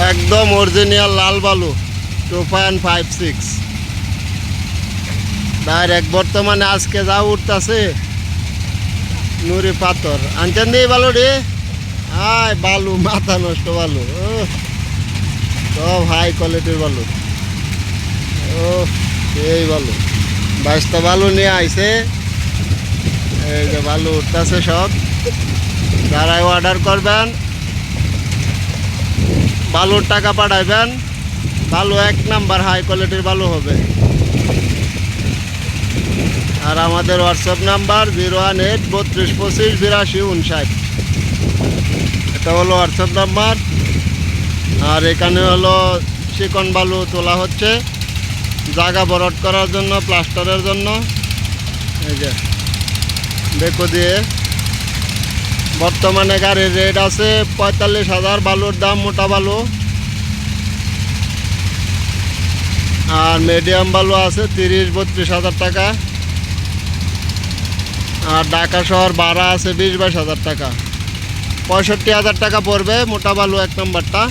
একদম অরিজিনাল লাল বালু 2.56 ডাইরেক্ট বর্তমানে আজকে যা উঠতেছে নুরি পাথর আনছেন দিয়ে বালু রে আয় বালু মাথা নষ্ট বালু সব হাই কোয়ালিটির বালু ও এই বালু 22টা বালু নিয়ে আইছে এই যে বালু উঠতেছে সব যারাই অর্ডার করবেন বালুর টাকা পাঠাইবেন বালু 1 নাম্বার হাই কোয়ালিটির বালু হবে আর আমাদের হোয়াটসঅ্যাপ নাম্বার 01832258259 এটা হলো হোয়াটসঅ্যাপ নাম্বার আর এখানে হলো চিকন বালু তোলা হচ্ছে জায়গা ভরাট করার জন্য প্লাস্টারের জন্য এই যে বেকো দিয়ে বর্তমানে গাড়ির রেট আছে 45,000 বালুর দাম মোটা বালু আর মিডিয়াম বালু আছে 30-32,000 টাকা আর ঢাকা শহর ভাড়া আছে 20-22,000 টাকা 65,000 টাকা পড়বে মোটা বালু 1 নম্বরটা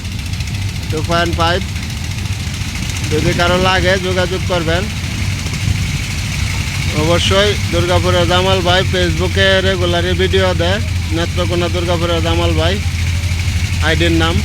2.5 যদি কারো লাগে যোগাযোগ করবেন অবশ্যই দুর্গাপুরের জামাল ভাই ফেসবুকে রেগুলারই ভিডিও দেয় নেত্রকোনা দুর্গাপুরের জামাল ভাই আইডির নাম